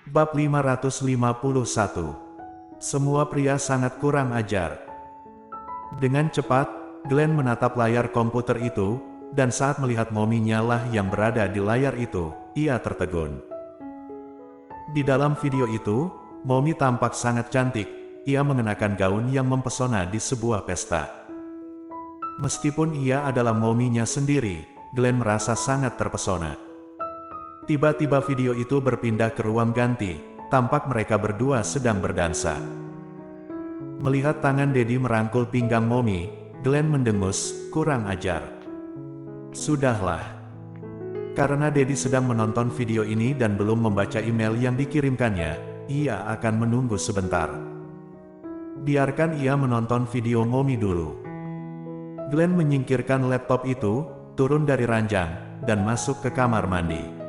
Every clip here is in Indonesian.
Bab 551. Semua pria sangat kurang ajar. Dengan cepat, Glenn menatap layar komputer itu, dan saat melihat mominya lah yang berada di layar itu, ia tertegun. Di dalam video itu, momi tampak sangat cantik. Ia mengenakan gaun yang mempesona di sebuah pesta. Meskipun ia adalah mominya sendiri, Glenn merasa sangat terpesona. Tiba-tiba video itu berpindah ke ruang ganti, tampak mereka berdua sedang berdansa. Melihat tangan Daddy merangkul pinggang momi, Glenn mendengus, kurang ajar. Sudahlah. Karena Daddy sedang menonton video ini dan belum membaca email yang dikirimkannya, ia akan menunggu sebentar. Biarkan ia menonton video momi dulu. Glenn menyingkirkan laptop itu, turun dari ranjang, dan masuk ke kamar mandi.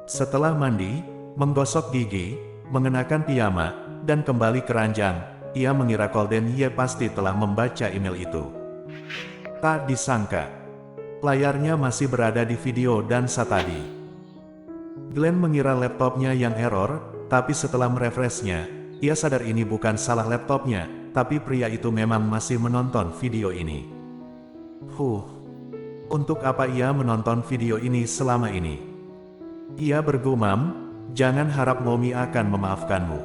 Setelah mandi, menggosok gigi, mengenakan piyama, dan kembali ke ranjang, ia mengira Colden Ye pasti telah membaca email itu. Tak disangka, layarnya masih berada di video dansa tadi. Glenn mengira laptopnya yang error, tapi setelah merefreshnya, ia sadar ini bukan salah laptopnya, tapi pria itu memang masih menonton video ini. Untuk apa ia menonton video ini selama ini? Ia bergumam, jangan harap momi akan memaafkanmu.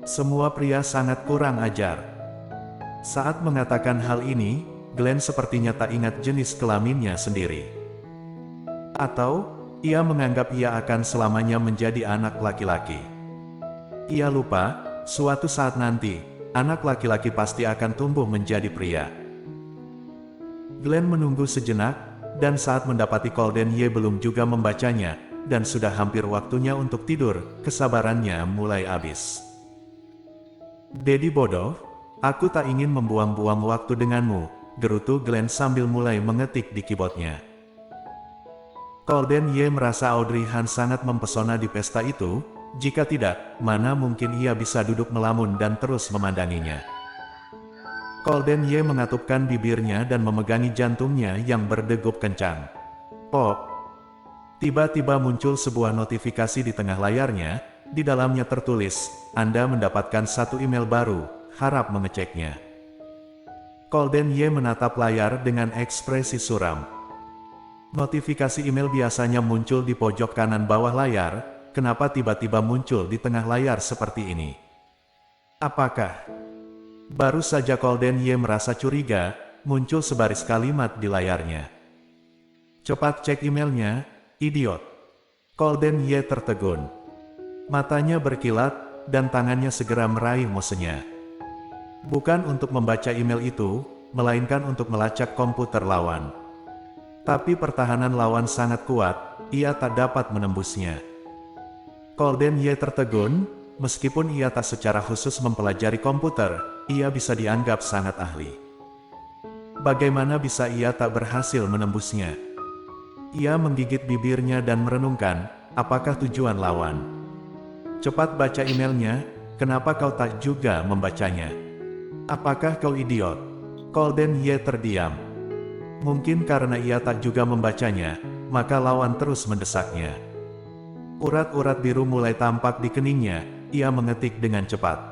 Semua pria sangat kurang ajar. Saat mengatakan hal ini, Glenn sepertinya tak ingat jenis kelaminnya sendiri. Atau, ia menganggap ia akan selamanya menjadi anak laki-laki. Ia lupa, suatu saat nanti, anak laki-laki pasti akan tumbuh menjadi pria. Glenn menunggu sejenak, dan saat mendapati Colden Ye belum juga membacanya, dan sudah hampir waktunya untuk tidur, kesabarannya mulai habis. Daddy bodoh, aku tak ingin membuang-buang waktu denganmu, gerutu Glenn sambil mulai mengetik di keyboardnya. Colden Ye merasa Audrey Han sangat mempesona di pesta itu, jika tidak, mana mungkin ia bisa duduk melamun dan terus memandanginya. Colden Ye mengatupkan bibirnya dan memegangi jantungnya yang berdegup kencang. Pop. Tiba-tiba muncul sebuah notifikasi di tengah layarnya, di dalamnya tertulis, Anda mendapatkan satu email baru, harap mengeceknya. Colden Ye menatap layar dengan ekspresi suram. Notifikasi email biasanya muncul di pojok kanan bawah layar, kenapa tiba-tiba muncul di tengah layar seperti ini? Apakah? Baru saja Colden Ye merasa curiga, muncul sebaris kalimat di layarnya. Cepat cek emailnya, idiot. Colden Ye tertegun. Matanya berkilat, dan tangannya segera meraih mouse-nya. Bukan untuk membaca email itu, melainkan untuk melacak komputer lawan. Tapi pertahanan lawan sangat kuat, ia tak dapat menembusnya. Colden Ye tertegun, meskipun ia tak secara khusus mempelajari komputer, ia bisa dianggap sangat ahli. Bagaimana bisa ia tak berhasil menembusnya? Ia menggigit bibirnya dan merenungkan, apakah tujuan lawan? Cepat baca emailnya, kenapa kau tak juga membacanya? Apakah kau idiot? Colden Ye terdiam. Mungkin karena ia tak juga membacanya, maka lawan terus mendesaknya. Urat-urat biru mulai tampak di keningnya, ia mengetik dengan cepat.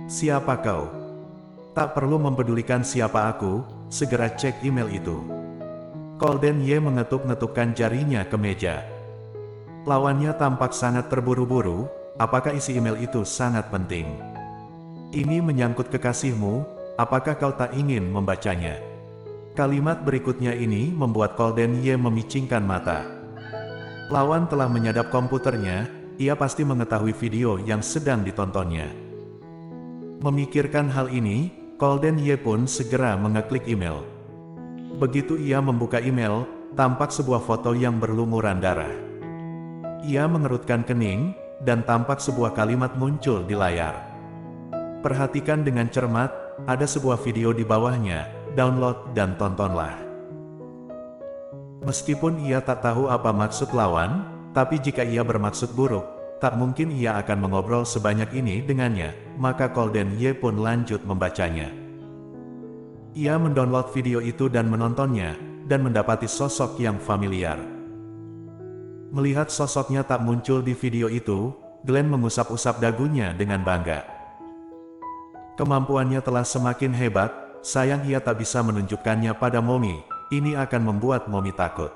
Siapa kau? Tak perlu mempedulikan siapa aku, segera cek email itu. Colden Ye mengetuk-ngetukkan jarinya ke meja. Lawannya tampak sangat terburu-buru, apakah isi email itu sangat penting? Ini menyangkut kekasihmu, apakah kau tak ingin membacanya? Kalimat berikutnya ini membuat Colden Ye memicingkan mata. Lawan telah menyadap komputernya, ia pasti mengetahui video yang sedang ditontonnya. Memikirkan hal ini, Colden Ye pun segera mengeklik email. Begitu ia membuka email, tampak sebuah foto yang berlumuran darah. Ia mengerutkan kening, dan tampak sebuah kalimat muncul di layar. Perhatikan dengan cermat, ada sebuah video di bawahnya, download dan tontonlah. Meskipun ia tak tahu apa maksud lawan, tapi jika ia bermaksud buruk, tak mungkin ia akan mengobrol sebanyak ini dengannya, maka Colden Ye pun lanjut membacanya. Ia mendownload video itu dan menontonnya, dan mendapati sosok yang familiar. Melihat sosoknya tak muncul di video itu, Glenn mengusap-usap dagunya dengan bangga. Kemampuannya telah semakin hebat, sayang ia tak bisa menunjukkannya pada Momi, ini akan membuat Momi takut.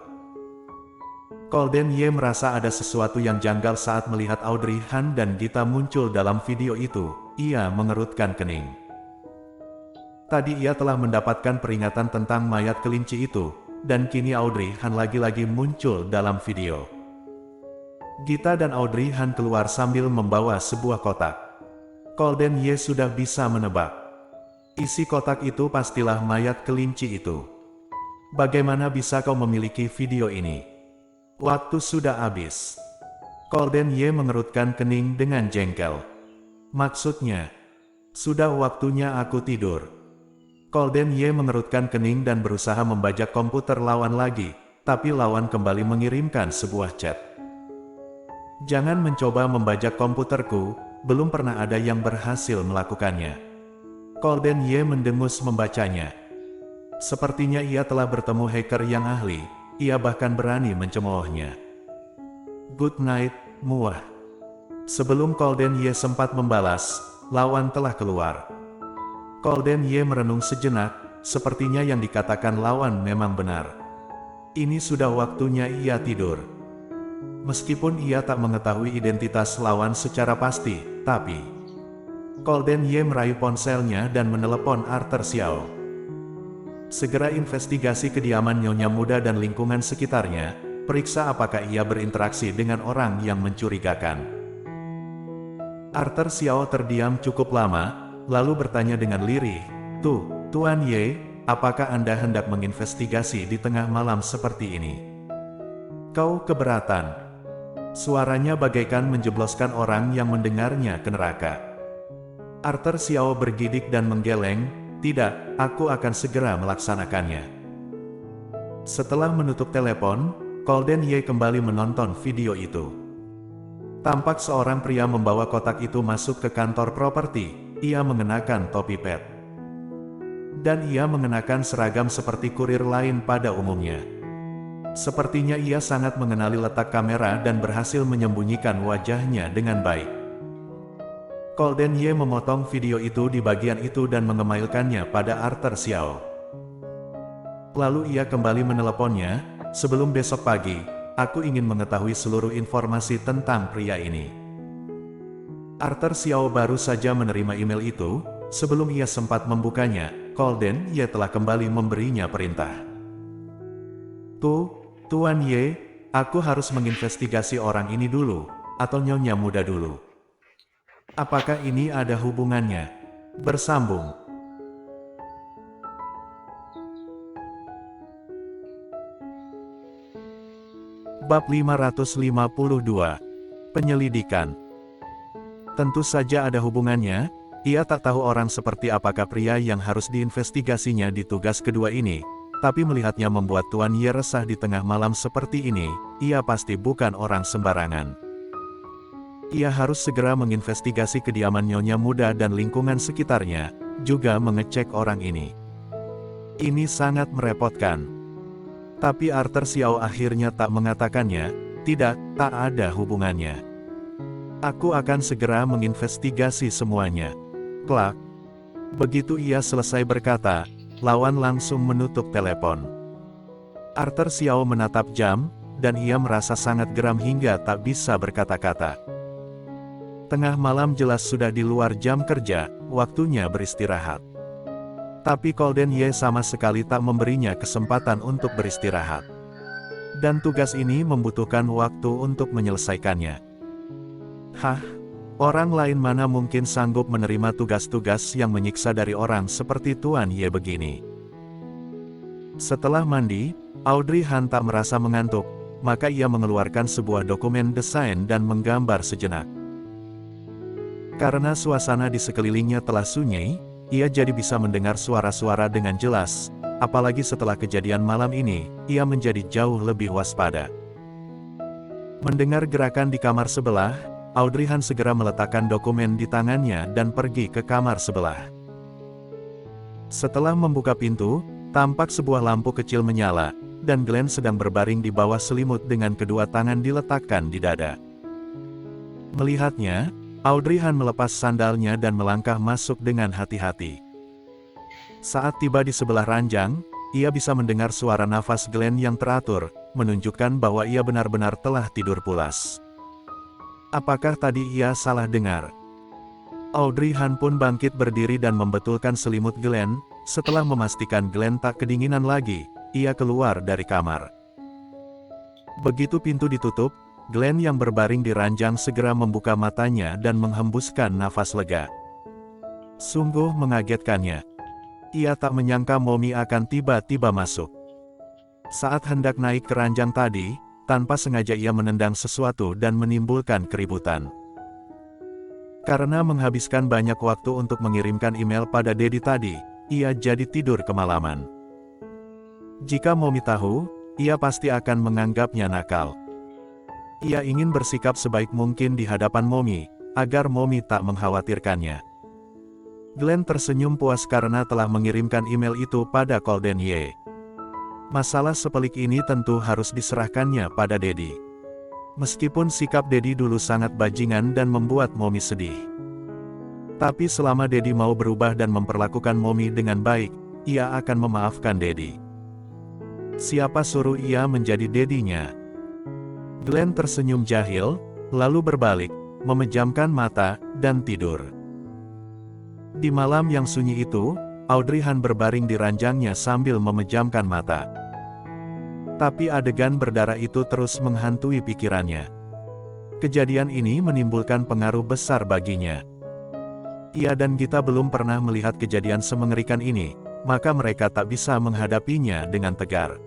Colden Ye merasa ada sesuatu yang janggal saat melihat Audrey Han dan Gita muncul dalam video itu, ia mengerutkan kening. Tadi ia telah mendapatkan peringatan tentang mayat kelinci itu, dan kini Audrey Han lagi-lagi muncul dalam video. Gita dan Audrey Han keluar sambil membawa sebuah kotak. Colden Ye sudah bisa menebak. Isi kotak itu pastilah mayat kelinci itu. Bagaimana bisa kau memiliki video ini? Waktu sudah habis. Colden Ye mengerutkan kening dengan jengkel. Maksudnya, sudah waktunya aku tidur. Colden Ye mengerutkan kening dan berusaha membajak komputer lawan lagi, tapi lawan kembali mengirimkan sebuah chat. Jangan mencoba membajak komputerku, belum pernah ada yang berhasil melakukannya. Colden Ye mendengus membacanya. Sepertinya ia telah bertemu hacker yang ahli, ia bahkan berani mencemoohnya. Good night, muah. Sebelum Colden Ye sempat membalas, lawan telah keluar. Colden Ye merenung sejenak, sepertinya yang dikatakan lawan memang benar. Ini sudah waktunya ia tidur. Meskipun ia tak mengetahui identitas lawan secara pasti, tapi Colden Ye meraih ponselnya dan menelepon Arthur Xiao. Segera investigasi kediaman Nyonya Muda dan lingkungan sekitarnya, periksa apakah ia berinteraksi dengan orang yang mencurigakan. Arthur Xiao terdiam cukup lama, lalu bertanya dengan lirih, Tuan Ye, apakah Anda hendak menginvestigasi di tengah malam seperti ini? Kau keberatan? Suaranya bagaikan menjebloskan orang yang mendengarnya ke neraka. Arthur Xiao bergidik dan menggeleng, tidak, aku akan segera melaksanakannya. Setelah menutup telepon, Colden Ye kembali menonton video itu. Tampak seorang pria membawa kotak itu masuk ke kantor properti. Ia mengenakan topi pet. Dan ia mengenakan seragam seperti kurir lain pada umumnya. Sepertinya ia sangat mengenali letak kamera dan berhasil menyembunyikan wajahnya dengan baik. Colden Ye memotong video itu di bagian itu dan mengemailkannya pada Arthur Xiao. Lalu ia kembali meneleponnya, sebelum besok pagi, aku ingin mengetahui seluruh informasi tentang pria ini. Arthur Xiao baru saja menerima email itu, sebelum ia sempat membukanya, Colden Ye telah kembali memberinya perintah. Tuan Ye, aku harus menginvestigasi orang ini dulu, atau Nyonya Muda dulu. Apakah ini ada hubungannya? Bersambung. Bab 552. Penyelidikan. Tentu saja ada hubungannya, ia tak tahu orang seperti apakah pria yang harus diinvestigasinya di tugas kedua ini, tapi melihatnya membuat Tuan Ye resah di tengah malam seperti ini, ia pasti bukan orang sembarangan. Ia harus segera menginvestigasi kediaman Nyonya Muda dan lingkungan sekitarnya, juga mengecek orang ini. Ini sangat merepotkan. Tapi Arthur Xiao akhirnya tak mengatakannya, tidak, tak ada hubungannya. Aku akan segera menginvestigasi semuanya. Klak. Begitu ia selesai berkata, lawan langsung menutup telepon. Arthur Xiao menatap jam, dan ia merasa sangat geram hingga tak bisa berkata-kata. Tengah malam jelas sudah di luar jam kerja, waktunya beristirahat. Tapi Colden Ye sama sekali tak memberinya kesempatan untuk beristirahat. Dan tugas ini membutuhkan waktu untuk menyelesaikannya. Hah? Orang lain mana mungkin sanggup menerima tugas-tugas yang menyiksa dari orang seperti Tuan Ye begini. Setelah mandi, Audrey Han tak merasa mengantuk, maka ia mengeluarkan sebuah dokumen desain dan menggambar sejenak. Karena suasana di sekelilingnya telah sunyi, ia jadi bisa mendengar suara-suara dengan jelas, apalagi setelah kejadian malam ini, ia menjadi jauh lebih waspada. Mendengar gerakan di kamar sebelah, Audrey Han segera meletakkan dokumen di tangannya dan pergi ke kamar sebelah. Setelah membuka pintu, tampak sebuah lampu kecil menyala, dan Glenn sedang berbaring di bawah selimut dengan kedua tangan diletakkan di dada. Melihatnya, Audrey Han melepas sandalnya dan melangkah masuk dengan hati-hati. Saat tiba di sebelah ranjang, ia bisa mendengar suara nafas Glenn yang teratur, menunjukkan bahwa ia benar-benar telah tidur pulas. Apakah tadi ia salah dengar? Audrey Han pun bangkit berdiri dan membetulkan selimut Glenn. Setelah memastikan Glenn tak kedinginan lagi, ia keluar dari kamar. Begitu pintu ditutup, Glenn yang berbaring di ranjang segera membuka matanya dan menghembuskan nafas lega. Sungguh mengagetkannya. Ia tak menyangka Momi akan tiba-tiba masuk. Saat hendak naik ke ranjang tadi, tanpa sengaja ia menendang sesuatu dan menimbulkan keributan. Karena menghabiskan banyak waktu untuk mengirimkan email pada Daddy tadi, ia jadi tidur kemalaman. Jika Momi tahu, ia pasti akan menganggapnya nakal. Ia ingin bersikap sebaik mungkin di hadapan Momi, agar Momi tak mengkhawatirkannya. Glenn tersenyum puas karena telah mengirimkan email itu pada Colden Ye. Masalah sepelik ini tentu harus diserahkannya pada Daddy. Meskipun sikap Daddy dulu sangat bajingan dan membuat Momi sedih. Tapi selama Daddy mau berubah dan memperlakukan Momi dengan baik, ia akan memaafkan Daddy. Siapa suruh ia menjadi Daddy-nya? Glenn tersenyum jahil, lalu berbalik, memejamkan mata, dan tidur. Di malam yang sunyi itu, Audrey Han berbaring di ranjangnya sambil memejamkan mata. Tapi adegan berdarah itu terus menghantui pikirannya. Kejadian ini menimbulkan pengaruh besar baginya. Ia dan Gita belum pernah melihat kejadian semengerikan ini, maka mereka tak bisa menghadapinya dengan tegar.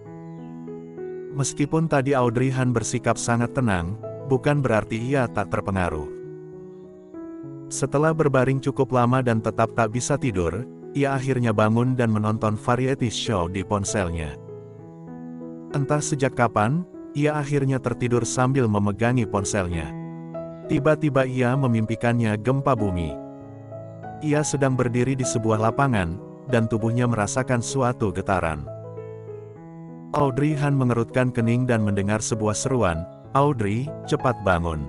Meskipun tadi Audrey Han bersikap sangat tenang, bukan berarti ia tak terpengaruh. Setelah berbaring cukup lama dan tetap tak bisa tidur, ia akhirnya bangun dan menonton variety show di ponselnya. Entah sejak kapan, ia akhirnya tertidur sambil memegangi ponselnya. Tiba-tiba ia memimpikannya gempa bumi. Ia sedang berdiri di sebuah lapangan, dan tubuhnya merasakan suatu getaran. Audrey Han mengerutkan kening dan mendengar sebuah seruan, "Audrey, cepat bangun."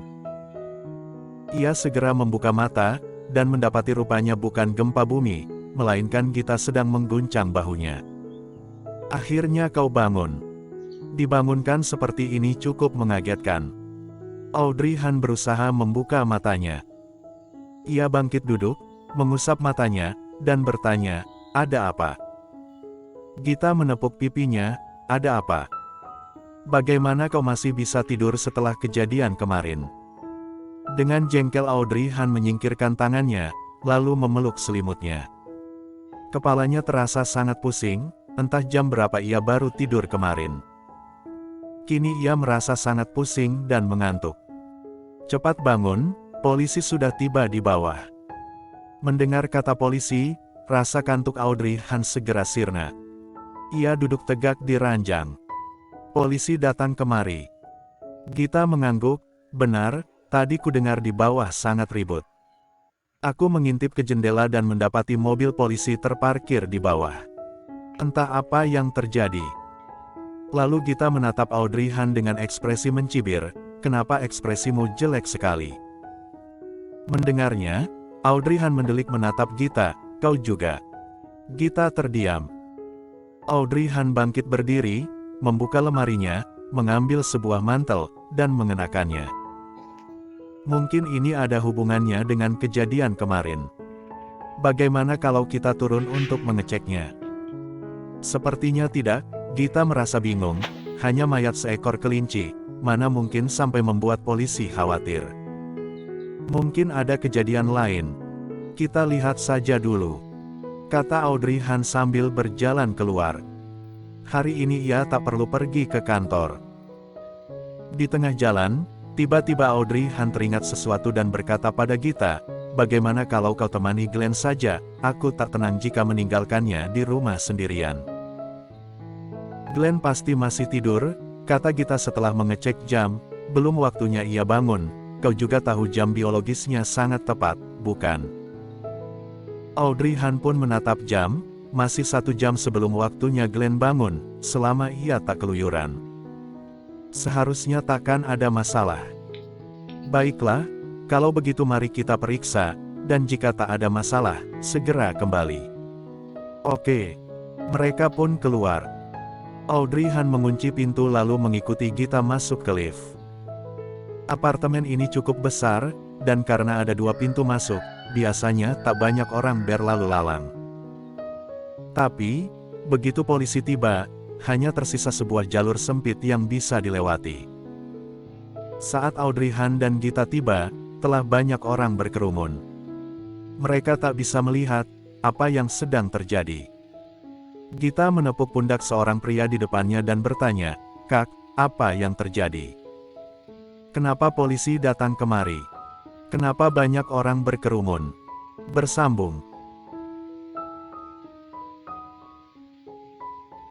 Ia segera membuka mata, dan mendapati rupanya bukan gempa bumi, melainkan Gita sedang mengguncang bahunya. "Akhirnya kau bangun." Dibangunkan seperti ini cukup mengagetkan. Audrey Han berusaha membuka matanya. Ia bangkit duduk, mengusap matanya, dan bertanya, "Ada apa?" Gita menepuk pipinya, "Ada apa? Bagaimana kau masih bisa tidur setelah kejadian kemarin?" Dengan jengkel Audrey Han menyingkirkan tangannya, lalu memeluk selimutnya. Kepalanya terasa sangat pusing, entah jam berapa ia baru tidur kemarin. Kini ia merasa sangat pusing dan mengantuk. "Cepat bangun, polisi sudah tiba di bawah." Mendengar kata polisi, rasa kantuk Audrey Han segera sirna. Ia duduk tegak di ranjang. "Polisi datang kemari." Gita mengangguk, "Benar, tadi ku dengar di bawah sangat ribut. Aku mengintip ke jendela dan mendapati mobil polisi terparkir di bawah. Entah apa yang terjadi." Lalu Gita menatap Audrey Han dengan ekspresi mencibir, "Kenapa ekspresimu jelek sekali?" Mendengarnya, Audrey Han mendelik menatap Gita, "Kau juga?" Gita terdiam. Audrey Han bangkit berdiri, membuka lemarinya, mengambil sebuah mantel, dan mengenakannya. Mungkin ini ada hubungannya dengan kejadian kemarin. Bagaimana kalau kita turun untuk mengeceknya? Sepertinya tidak. Gita merasa bingung, hanya mayat seekor kelinci, mana mungkin sampai membuat polisi khawatir. Mungkin ada kejadian lain. Kita lihat saja dulu, kata Audrey Han sambil berjalan keluar. Hari ini ia tak perlu pergi ke kantor. Di tengah jalan, tiba-tiba Audrey Han teringat sesuatu dan berkata pada Gita, "Bagaimana kalau kau temani Glenn saja, aku tak tenang jika meninggalkannya di rumah sendirian." "Glenn pasti masih tidur," kata Gita setelah mengecek jam, "belum waktunya ia bangun, kau juga tahu jam biologisnya sangat tepat, bukan?" Audrey Han pun menatap jam, masih 1 jam sebelum waktunya Glenn bangun, selama ia tak keluyuran. Seharusnya takkan ada masalah. Baiklah, kalau begitu mari kita periksa, dan jika tak ada masalah, segera kembali. Oke. Mereka pun keluar. Audrey Han mengunci pintu lalu mengikuti Gita masuk ke lift. Apartemen ini cukup besar, dan karena ada 2 pintu masuk, biasanya tak banyak orang berlalu lalang. Tapi, begitu polisi tiba, hanya tersisa sebuah jalur sempit yang bisa dilewati. Saat Audrey Han dan Gita tiba, telah banyak orang berkerumun. Mereka tak bisa melihat apa yang sedang terjadi. Gita menepuk pundak seorang pria di depannya dan bertanya, "Kak, apa yang terjadi? Kenapa polisi datang kemari? Kenapa banyak orang berkerumun?" Bersambung.